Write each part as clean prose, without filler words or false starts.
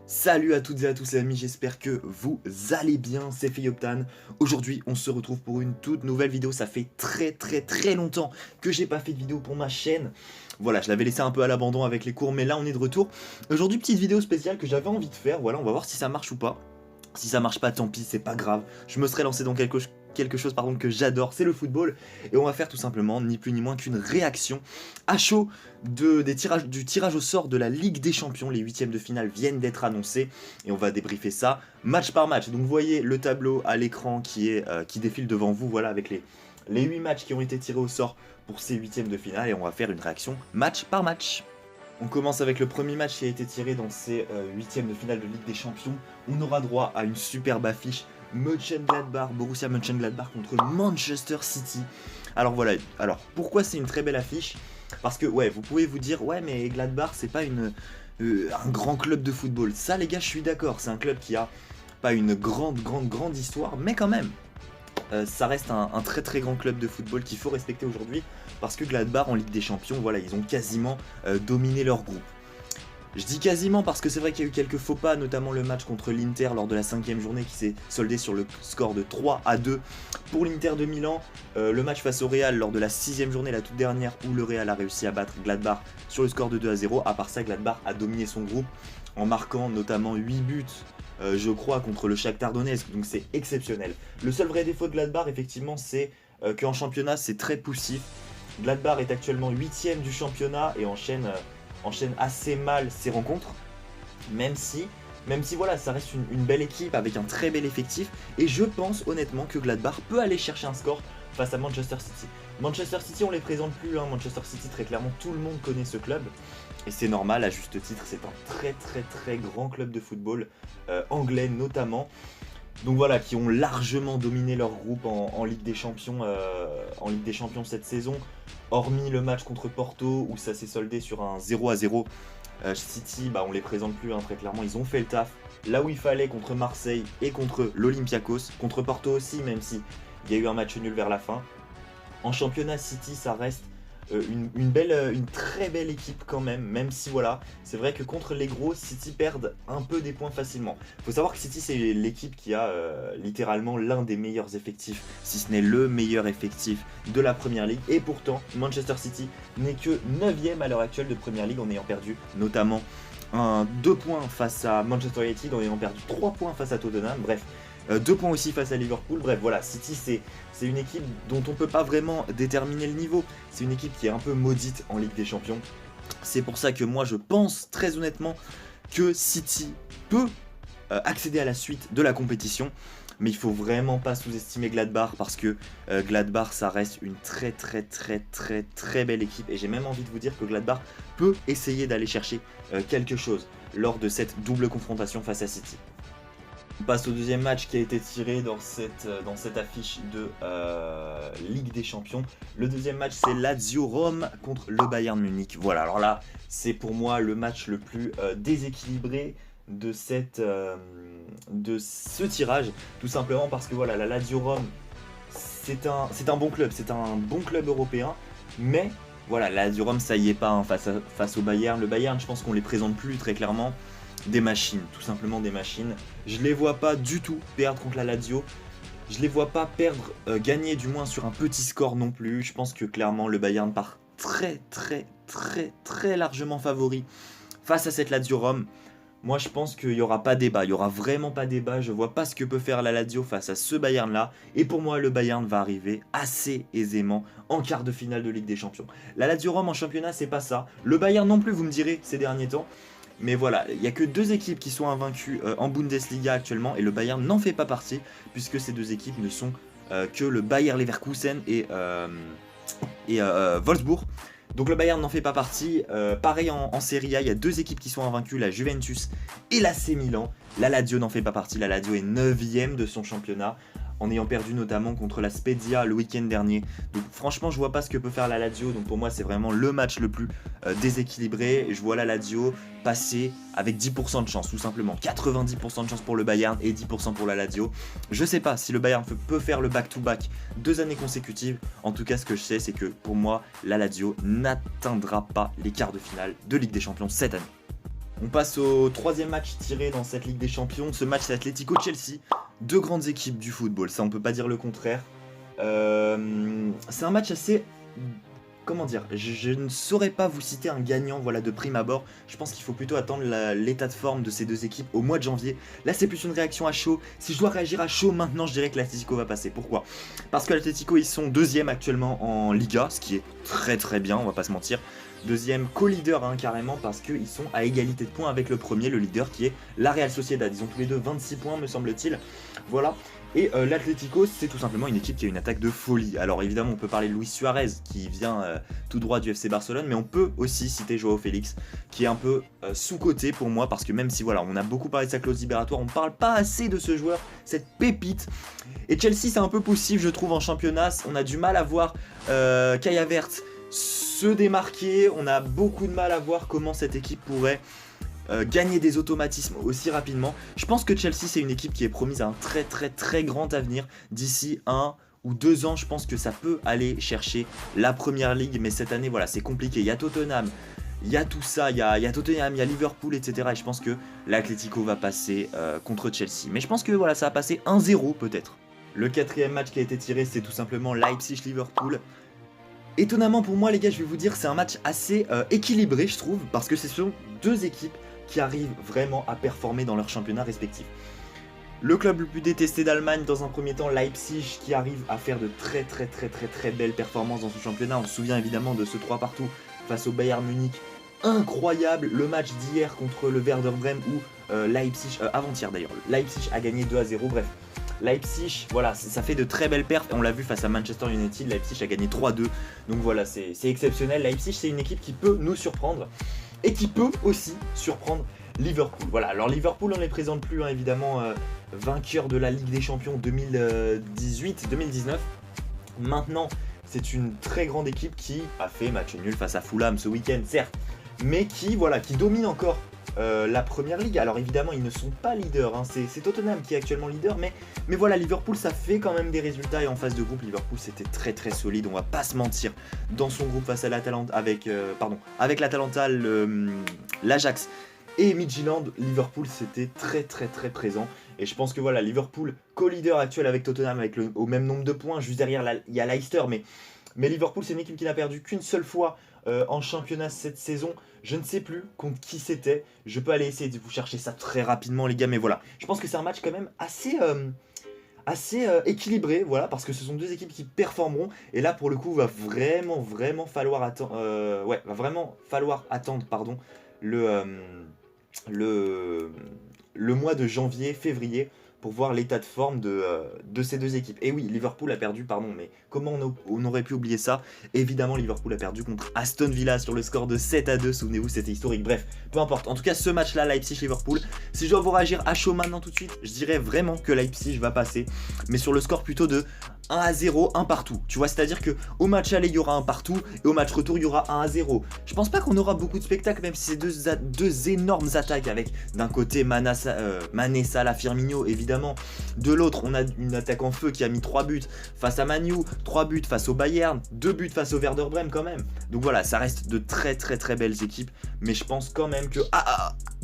Salut à toutes et à tous les amis, j'espère que vous allez bien, c'est Feyoptan. Aujourd'hui on se retrouve pour une toute nouvelle vidéo, ça fait très longtemps que j'ai pas fait de vidéo pour ma chaîne. Voilà, je l'avais laissé un peu à l'abandon avec les cours, mais là on est de retour. Aujourd'hui petite vidéo spéciale que j'avais envie de faire, voilà, on va voir si ça marche ou pas. Si ça marche pas, tant pis, c'est pas grave. Je me serais lancé dans quelque chose que j'adore, c'est le football. Et on va faire tout simplement, ni plus ni moins qu'une réaction à chaud du tirage au sort de la Ligue des Champions. Les huitièmes de finale viennent d'être annoncés. Et on va débriefer ça match par match. Donc vous voyez le tableau à l'écran qui défile devant vous, voilà, avec les 8 matchs qui ont été tirés au sort pour ces huitièmes de finale. Et on va faire une réaction match par match. On commence avec le premier match qui a été tiré dans ces huitièmes de finale de Ligue des Champions. On aura droit à une superbe affiche. Borussia Mönchengladbach contre Manchester City. Alors voilà, pourquoi c'est une très belle affiche? Parce que ouais, vous pouvez vous dire, ouais mais Gladbach c'est pas un grand club de football. Ça les gars, je suis d'accord, c'est un club qui a pas une grande histoire, mais quand même. Ça reste un très grand club de football qu'il faut respecter aujourd'hui parce que Gladbach en Ligue des Champions, voilà, ils ont quasiment dominé leur groupe. Je dis quasiment parce que c'est vrai qu'il y a eu quelques faux pas, notamment le match contre l'Inter lors de la 5ème journée qui s'est soldé sur le score de 3-2 pour l'Inter de Milan. Le match face au Real lors de la 6ème journée, la toute dernière, où le Real a réussi à battre Gladbach sur le score de 2-0. À part ça, Gladbach a dominé son groupe en marquant notamment 8 buts. Je crois, contre le Shakhtar Donetsk, donc c'est exceptionnel. Le seul vrai défaut de Gladbach, effectivement, c'est qu'en championnat, c'est très poussif. Gladbach est actuellement 8ème du championnat et enchaîne assez mal ses rencontres, même si voilà, ça reste une belle équipe avec un très bel effectif, et je pense honnêtement que Gladbach peut aller chercher un score face à Manchester City. Manchester City, on les présente plus, hein. Manchester City, très clairement, tout le monde connaît ce club. Et c'est normal, à juste titre, c'est un très grand club de football, anglais notamment. Donc voilà, qui ont largement dominé leur groupe en Ligue des Champions, cette saison. Hormis le match contre Porto, où ça s'est soldé sur un 0-0. City, on les présente plus, hein, très clairement, ils ont fait le taf. Là où il fallait, contre Marseille et contre l'Olympiakos. Contre Porto aussi, même si il y a eu un match nul vers la fin. En championnat, City, ça reste une très belle équipe quand même si voilà, c'est vrai que contre les gros, City perdent un peu des points facilement. Faut savoir que City, c'est l'équipe qui a littéralement l'un des meilleurs effectifs, si ce n'est le meilleur effectif de la Première Ligue, et pourtant Manchester City n'est que 9ème à l'heure actuelle de Première Ligue, en ayant perdu notamment 2 points face à Manchester United, en ayant perdu 3 points face à Tottenham, bref. 2 points aussi face à Liverpool, bref voilà, City c'est une équipe dont on peut pas vraiment déterminer le niveau, c'est une équipe qui est un peu maudite en Ligue des Champions. C'est pour ça que moi je pense très honnêtement que City peut accéder à la suite de la compétition, mais il faut vraiment pas sous-estimer Gladbach, parce que Gladbach ça reste une très belle équipe, et j'ai même envie de vous dire que Gladbach peut essayer d'aller chercher quelque chose lors de cette double confrontation face à City. On passe au deuxième match qui a été tiré dans cette affiche de Ligue des Champions. Le deuxième match, c'est Lazio-Rome contre le Bayern Munich. Voilà, alors là, c'est pour moi le match le plus déséquilibré de ce tirage. Tout simplement parce que voilà, la Lazio-Rome, c'est un bon club, c'est un bon club européen. Mais voilà, la Lazio-Rome, ça y est pas, hein, face au Bayern. Le Bayern, je pense qu'on les présente plus très clairement. Des machines, tout simplement des machines. Je les vois pas du tout perdre contre la Lazio. Je les vois pas gagner du moins sur un petit score non plus. Je pense que clairement le Bayern part très largement favori face à cette Lazio-Rome. Moi je pense qu'il n'y aura pas débat, il n'y aura vraiment pas débat. Je vois pas ce que peut faire la Lazio face à ce Bayern là. Et pour moi le Bayern va arriver assez aisément en quart de finale de Ligue des Champions. La Lazio-Rome en championnat, c'est pas ça. Le Bayern non plus, vous me direz, ces derniers temps. Mais voilà, il n'y a que 2 équipes qui sont invaincues en Bundesliga actuellement, et le Bayern n'en fait pas partie, puisque ces 2 équipes ne sont que le Bayer Leverkusen et Wolfsburg. Donc le Bayern n'en fait pas partie. Pareil en Serie A, il y a 2 équipes qui sont invaincues, la Juventus et l'AC Milan. La Lazio n'en fait pas partie, la Lazio est 9ème de son championnat, en ayant perdu notamment contre la Spezia le week-end dernier. Donc franchement, je vois pas ce que peut faire la Lazio. Donc pour moi, c'est vraiment le match le plus déséquilibré. Je vois la Lazio passer avec 10% de chance, tout simplement. 90% de chance pour le Bayern et 10% pour la Lazio. Je sais pas si le Bayern peut faire le back-to-back 2 années consécutives. En tout cas, ce que je sais, c'est que pour moi, la Lazio n'atteindra pas les quarts de finale de Ligue des Champions cette année. On passe au troisième match tiré dans cette Ligue des Champions. Ce match, c'est Atlético-Chelsea. Deux grandes équipes du football, ça on peut pas dire le contraire. C'est un match assez... Comment dire, je ne saurais pas vous citer un gagnant voilà, de prime abord. Je pense qu'il faut plutôt attendre l'état de forme de ces deux équipes au mois de janvier. Là, c'est plus une réaction à chaud. Si je dois réagir à chaud maintenant, je dirais que l'Atlético va passer. Pourquoi? Parce que l'Atlético, ils sont deuxième actuellement en Liga, ce qui est très très bien, on va pas se mentir. Deuxième co-leader hein, carrément parce qu'ils sont à égalité de points avec le premier, le leader qui est la Real Sociedad. Ils ont tous les deux 26 points me semble-t-il. Voilà. Et l'Atlético, c'est tout simplement une équipe qui a une attaque de folie. Alors évidemment, on peut parler de Luis Suarez qui vient tout droit du FC Barcelone, mais on peut aussi citer Joao Félix qui est un peu sous-coté pour moi parce que même si voilà, on a beaucoup parlé de sa clause libératoire, on ne parle pas assez de ce joueur, cette pépite. Et Chelsea, c'est un peu poussif, je trouve, en championnat. On a du mal à voir Kai Havertz se démarquer. On a beaucoup de mal à voir comment cette équipe pourrait gagner des automatismes aussi rapidement. Je pense que Chelsea c'est une équipe qui est promise à un très très très grand avenir. D'ici 1 ou 2 ans, je pense que ça peut aller chercher la première ligue, mais cette année voilà c'est compliqué. Il y a Tottenham, il y a tout ça, il y a Tottenham, il y a Liverpool, etc. Et je pense que l'Atlético va passer contre Chelsea. Mais je pense que voilà, ça va passer 1-0 peut-être. Le quatrième match qui a été tiré, c'est tout simplement Leipzig-Liverpool. Étonnamment pour moi les gars, je vais vous dire, c'est un match assez équilibré je trouve, parce que ce sont deux équipes qui arrivent vraiment à performer dans leur championnat respectif. Le club le plus détesté d'Allemagne dans un premier temps, Leipzig, qui arrive à faire de très belles performances dans son championnat. On se souvient évidemment de ce 3 partout face au Bayern Munich. Incroyable, le match d'hier contre le Werder Bremen où Leipzig, avant-hier d'ailleurs, Leipzig a gagné 2-0, bref. Leipzig, voilà, ça fait de très belles perfs. On l'a vu face à Manchester United, Leipzig a gagné 3-2. Donc voilà, c'est exceptionnel. Leipzig, c'est une équipe qui peut nous surprendre et qui peut aussi surprendre Liverpool. Voilà, alors Liverpool, on ne les présente plus, hein, évidemment, vainqueur de la Ligue des Champions 2018-2019. Maintenant, c'est une très grande équipe qui a fait match nul face à Fulham ce week-end, certes, mais qui, voilà, qui domine encore la première ligue. Alors évidemment ils ne sont pas leaders, hein. C'est Tottenham qui est actuellement leader, mais voilà, Liverpool ça fait quand même des résultats, et en phase de groupe Liverpool c'était très solide, on va pas se mentir. Dans son groupe face à l'Atalanta, avec l'Atalanta, l'Ajax et Midtjylland, Liverpool c'était très présent. Et je pense que voilà, Liverpool co-leader actuel avec Tottenham avec au même nombre de points, juste derrière il y a Leicester, mais Liverpool c'est une équipe qui n'a perdu qu'une seule fois en championnat cette saison. Je ne sais plus contre qui c'était. Je peux aller essayer de vous chercher ça très rapidement les gars, mais voilà. Je pense que c'est un match quand même assez équilibré, voilà, parce que ce sont deux équipes qui performeront. Et là pour le coup va vraiment falloir attendre. Va vraiment falloir attendre, pardon, le mois de janvier, février, pour voir l'état de forme de ces deux équipes. Et oui, Liverpool a perdu, pardon, mais comment on aurait pu oublier ça? Évidemment, Liverpool a perdu contre Aston Villa sur le score de 7-2, souvenez-vous, c'était historique. Bref, peu importe. En tout cas, ce match-là, Leipzig-Liverpool, si je dois vous réagir à chaud maintenant tout de suite, je dirais vraiment que Leipzig va passer, mais sur le score plutôt de 1-0, 1 partout. Tu vois, c'est-à-dire que au match aller, il y aura un partout, et au match retour, il y aura 1-0. Je pense pas qu'on aura beaucoup de spectacles, même si c'est deux énormes attaques, avec d'un côté Mané, Salah, Firmino, évidemment. De l'autre, on a une attaque en feu qui a mis 3 buts face à Man U, 3 buts face au Bayern, 2 buts face au Werder Bremen quand même. Donc voilà, ça reste de très belles équipes, mais je pense quand même que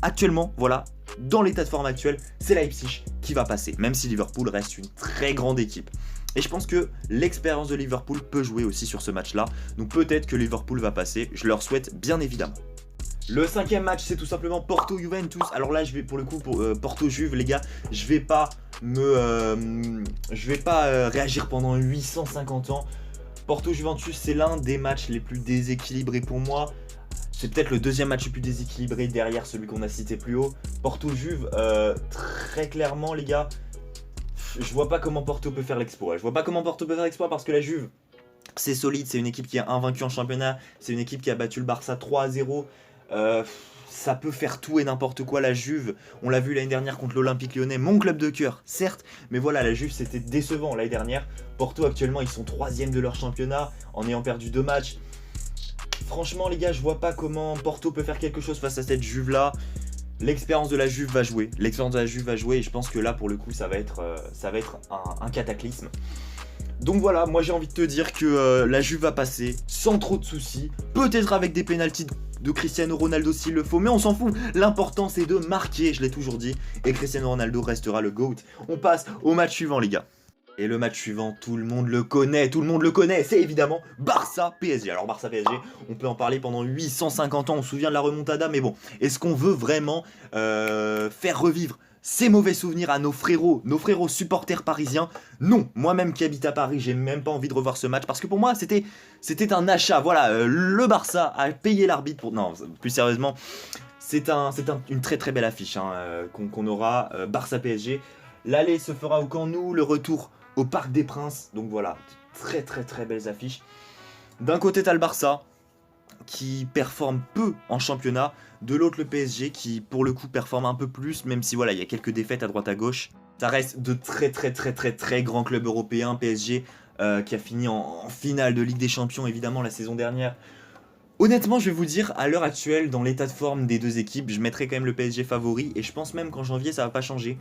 actuellement, voilà, dans l'état de forme actuel, c'est Leipzig qui va passer, même si Liverpool reste une très grande équipe. Et je pense que l'expérience de Liverpool peut jouer aussi sur ce match-là. Donc peut-être que Liverpool va passer. Je leur souhaite bien évidemment. Le cinquième match, c'est tout simplement Porto-Juventus. Alors là, je vais pour le coup, pour Porto-Juve, les gars, je vais pas réagir pendant 850 ans. Porto-Juventus, c'est l'un des matchs les plus déséquilibrés pour moi. C'est peut-être le deuxième match le plus déséquilibré derrière celui qu'on a cité plus haut. Porto-Juve, très clairement, les gars, je vois pas comment Porto peut faire l'exploit. Je vois pas comment Porto peut faire l'exploit parce que la Juve, c'est solide, c'est une équipe qui est invaincue en championnat, c'est une équipe qui a battu le Barça 3-0. Ça peut faire tout et n'importe quoi, la Juve. On l'a vu l'année dernière contre l'Olympique Lyonnais, mon club de cœur, certes, mais voilà, la Juve c'était décevant l'année dernière. Porto actuellement ils sont 3e de leur championnat en ayant perdu 2 matchs. Franchement les gars, je vois pas comment Porto peut faire quelque chose face à cette Juve là. L'expérience de la Juve va jouer, et je pense que là pour le coup ça va être un cataclysme. Donc voilà, moi j'ai envie de te dire que la Juve va passer sans trop de soucis, peut-être avec des pénaltys de Cristiano Ronaldo s'il le faut, mais on s'en fout, l'important c'est de marquer, je l'ai toujours dit, et Cristiano Ronaldo restera le GOAT. On passe au match suivant les gars. Et le match suivant, tout le monde le connaît, c'est évidemment Barça-PSG. Alors Barça-PSG, on peut en parler pendant 850 ans, on se souvient de la remontada, mais bon, est-ce qu'on veut vraiment faire revivre ces mauvais souvenirs à nos frérots supporters parisiens? Non, moi-même qui habite à Paris, j'ai même pas envie de revoir ce match, parce que pour moi, c'était un achat, voilà, le Barça a payé l'arbitre pour... Non, plus sérieusement, c'est une très très belle affiche hein, qu'on aura, Barça-PSG. L'aller se fera au Camp Nou, le retour au Parc des Princes. Donc voilà, très très très belles affiches. D'un côté, t'as le Barça, qui performe peu en championnat. De l'autre, le PSG, qui pour le coup performe un peu plus, même si voilà, il y a quelques défaites à droite à gauche. Ça reste de très très très très très grands clubs européens. PSG qui a fini en finale de Ligue des Champions, évidemment, la saison dernière. Honnêtement, je vais vous dire, à l'heure actuelle, dans l'état de forme des deux équipes, je mettrai quand même le PSG favori. Et je pense même qu'en janvier, ça va pas changer.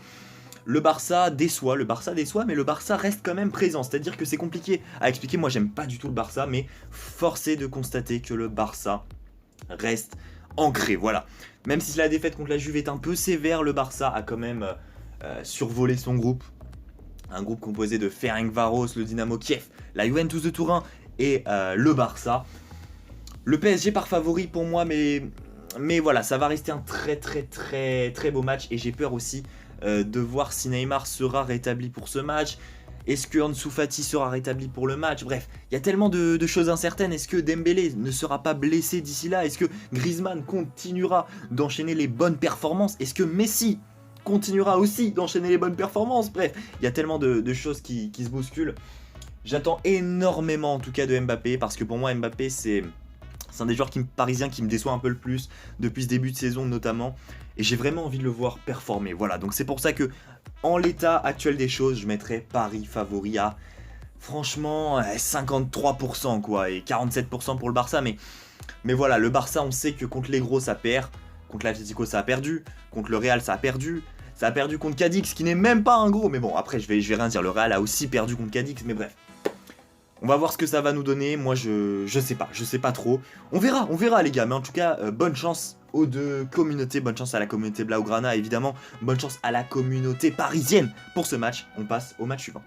Le Barça déçoit, mais le Barça reste quand même présent. C'est-à-dire que c'est compliqué à expliquer. Moi, j'aime pas du tout le Barça, mais force est de constater que le Barça reste ancré. Voilà. Même si la défaite contre la Juve est un peu sévère, le Barça a quand même survolé son groupe. Un groupe composé de Ferencváros, le Dynamo Kiev, la Juventus de Turin et le Barça. Le PSG part favori pour moi, mais voilà, ça va rester un très très très très beau match. Et j'ai peur aussi de voir si Neymar sera rétabli pour ce match. Est-ce que Ansu Fati sera rétabli pour le match? Bref, il y a tellement de choses incertaines. Est-ce que Dembélé ne sera pas blessé d'ici là? Est-ce que Griezmann continuera d'enchaîner les bonnes performances? Est-ce que Messi continuera aussi d'enchaîner les bonnes performances? Bref, il y a tellement de choses qui se bousculent. J'attends énormément en tout cas de Mbappé, parce que pour moi Mbappé c'est un des joueurs parisiens qui me déçoit un peu le plus depuis ce début de saison notamment. Et j'ai vraiment envie de le voir performer. Voilà, donc c'est pour ça que en l'état actuel des choses, je mettrais Paris favori à franchement 53% quoi, et 47% pour le Barça. Mais voilà, le Barça, on sait que contre les gros ça perd, contre l'Atlético ça a perdu, contre le Real ça a perdu. Ça a perdu contre Cadix, qui n'est même pas un gros. Mais bon, après, je vais rien dire. Le Real a aussi perdu contre Cadix, mais bref. On va voir ce que ça va nous donner. Moi, je sais pas trop. On verra les gars. Mais en tout cas, bonne chance aux deux communautés. Bonne chance à la communauté Blaugrana, évidemment. Bonne chance à la communauté parisienne pour ce match. On passe au match suivant.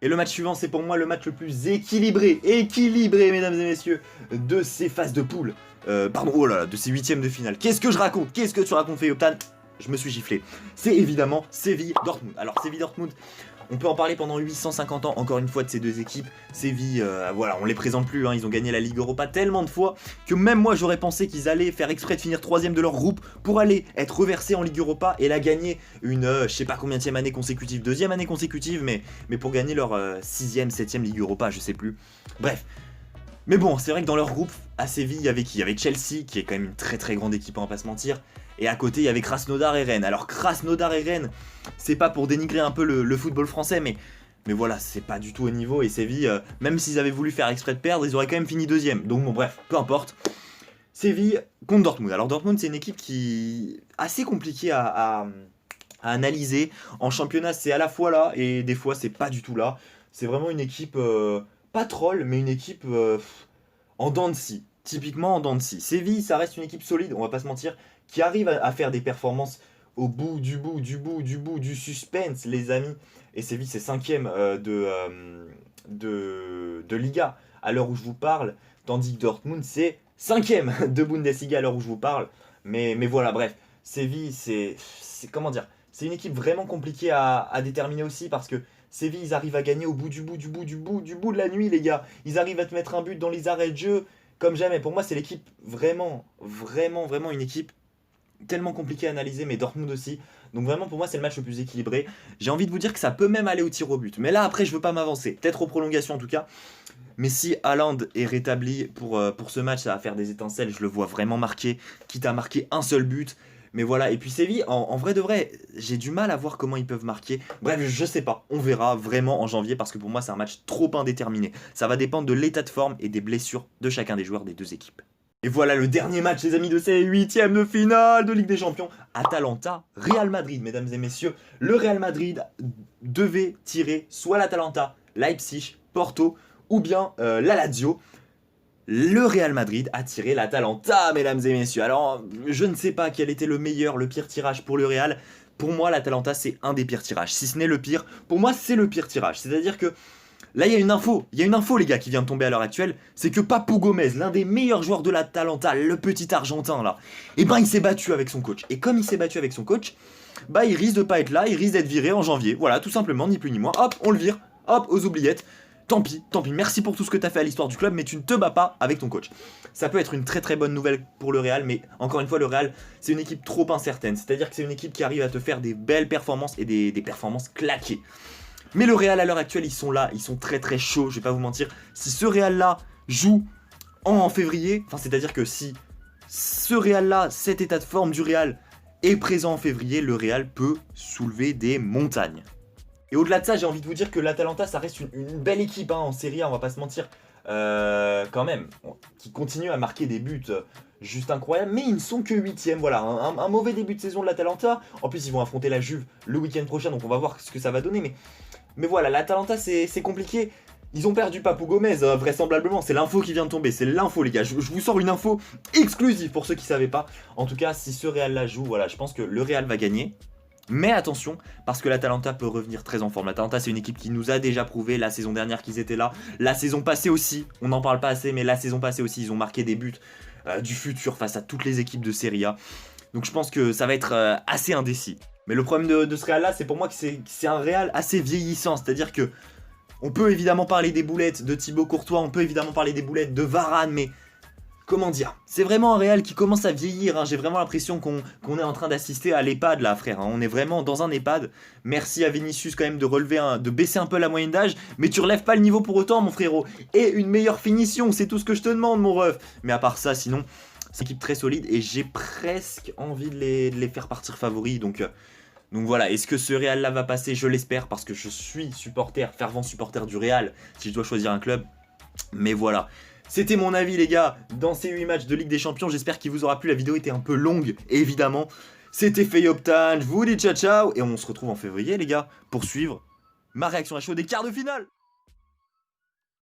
Et le match suivant, c'est pour moi le match le plus équilibré, mesdames et messieurs, de ces phases de poule. De ces huitièmes de finale. Qu'est-ce que je raconte? Qu'est-ce que tu racontes, Feiyoptan? Je me suis giflé. C'est évidemment Séville-Dortmund. Alors Séville-Dortmund, on peut en parler pendant 850 ans, encore une fois, de ces deux équipes. Séville, voilà, on les présente plus, hein, ils ont gagné la Ligue Europa tellement de fois que même moi j'aurais pensé qu'ils allaient faire exprès de finir 3ème de leur groupe pour aller être reversés en Ligue Europa et la gagner une, je sais pas combienième année consécutive, deuxième année consécutive, mais pour gagner leur 6ème, 7ème Ligue Europa, je sais plus. Bref. Mais bon, c'est vrai que dans leur groupe, à Séville, il y avait qui? Il y avait Chelsea, qui est quand même une très très grande équipe, on va pas se mentir. Et à côté, il y avait Krasnodar et Rennes. Alors Krasnodar et Rennes, c'est pas pour dénigrer un peu le football français, mais voilà, c'est pas du tout au niveau. Et Séville, même s'ils avaient voulu faire exprès de perdre, ils auraient quand même fini 2ème. Donc bon, bref, peu importe. Séville contre Dortmund. Alors Dortmund, c'est une équipe qui est assez compliquée à analyser. En championnat, c'est à la fois là, et des fois, c'est pas du tout là. C'est vraiment une équipe, pas troll, mais une équipe en dents de scie. Typiquement en dents de scie. Séville, ça reste une équipe solide, on va pas se mentir, qui arrive à faire des performances au bout du suspense, les amis. Et Séville, c'est 5ème de Liga à l'heure où je vous parle, tandis que Dortmund, c'est 5ème de Bundesliga à l'heure où je vous parle. Mais voilà, bref, Séville, c'est comment dire, c'est une équipe vraiment compliquée à déterminer aussi, parce que Séville, ils arrivent à gagner au bout du bout de la nuit, les gars. Ils arrivent à te mettre un but dans les arrêts de jeu comme jamais. Pour moi, c'est l'équipe vraiment une équipe tellement compliquée à analyser, mais Dortmund aussi. Donc vraiment, pour moi, c'est le match le plus équilibré. J'ai envie de vous dire que ça peut même aller au tir au but. Mais là, après, je veux pas m'avancer. Peut-être aux prolongations, en tout cas. Mais si Haaland est rétabli pour ce match, ça va faire des étincelles. Je le vois vraiment marquer, quitte à marquer un seul but. Mais voilà, et puis Séville, en vrai de vrai, j'ai du mal à voir comment ils peuvent marquer. Bref, je sais pas, on verra vraiment en janvier, parce que pour moi c'est un match trop indéterminé. Ça va dépendre de l'état de forme et des blessures de chacun des joueurs des deux équipes. Et voilà le dernier match, les amis, de ces huitièmes de finale de Ligue des Champions. Atalanta, Real Madrid, mesdames et messieurs. Le Real Madrid devait tirer soit l'Atalanta, Leipzig Porto ou bien la Lazio. Le Real Madrid a tiré l'Atalanta, mesdames et messieurs. Alors, je ne sais pas quel était le meilleur, le pire tirage pour le Real. Pour moi, l'Atalanta, c'est un des pires tirages. Si ce n'est le pire, pour moi, c'est le pire tirage. C'est-à-dire que là, il y a une info, les gars, qui vient de tomber à l'heure actuelle. C'est que Papu Gomez, l'un des meilleurs joueurs de l'Atalanta, le petit Argentin, là, eh ben, il s'est battu avec son coach. Et comme il s'est battu avec son coach, bah, il risque de pas être là, il risque d'être viré en janvier. Voilà, tout simplement, ni plus ni moins. Hop, on le vire. Hop, aux oubliettes. Tant pis, merci pour tout ce que t'as fait à l'histoire du club, mais tu ne te bats pas avec ton coach. Ça peut être une très très bonne nouvelle pour le Real, mais encore une fois, le Real, c'est une équipe trop incertaine. C'est-à-dire que c'est une équipe qui arrive à te faire des belles performances et des performances claquées. Mais le Real, à l'heure actuelle, ils sont là, ils sont très très chauds, je vais pas vous mentir. Si ce Real-là joue en février, enfin c'est-à-dire que si ce Real-là, cet état de forme du Real est présent en février, le Real peut soulever des montagnes. Et au-delà de ça, j'ai envie de vous dire que l'Atalanta, ça reste une belle équipe hein, en Serie A, on va pas se mentir. Quand même, qui continue à marquer des buts juste incroyables, mais ils ne sont que 8ème, voilà, un mauvais début de saison de l'Atalanta. En plus, ils vont affronter la Juve le week-end prochain, donc on va voir ce que ça va donner. Mais voilà, l'Atalanta, c'est compliqué. Ils ont perdu Papu Gomez, vraisemblablement, c'est l'info qui vient de tomber, c'est l'info les gars, je vous sors une info exclusive pour ceux qui ne savaient pas. En tout cas, si ce Real-là joue, voilà, je pense que le Real va gagner. Mais attention, parce que l'Atalanta peut revenir très en forme. L'Atalanta, c'est une équipe qui nous a déjà prouvé la saison dernière qu'ils étaient là. La saison passée aussi, on n'en parle pas assez, mais la saison passée aussi, ils ont marqué des buts du futur face à toutes les équipes de Serie A. Donc je pense que ça va être assez indécis. Mais le problème de ce Real-là, c'est pour moi que c'est un Real assez vieillissant. C'est-à-dire que on peut évidemment parler des boulettes de Thibaut Courtois, on peut évidemment parler des boulettes de Varane, mais... Comment dire? C'est vraiment un Real qui commence à vieillir, hein. J'ai vraiment l'impression qu'on est en train d'assister à l'EHPAD là frère, hein. On est vraiment dans un EHPAD. Merci à Vinicius quand même de baisser un peu la moyenne d'âge, mais tu relèves pas le niveau pour autant mon frérot. Et une meilleure finition, c'est tout ce que je te demande mon ref. Mais à part ça sinon, c'est une équipe très solide et j'ai presque envie de les faire partir favoris. Donc voilà, est-ce que ce Real là va passer? Je l'espère parce que je suis fervent supporter du Real si je dois choisir un club. Mais voilà. C'était mon avis les gars, dans ces 8 matchs de Ligue des Champions, j'espère qu'il vous aura plu, la vidéo était un peu longue, évidemment. C'était Fayoptan, je vous dis ciao ciao, et on se retrouve en février les gars, pour suivre ma réaction à chaud des quarts de finale.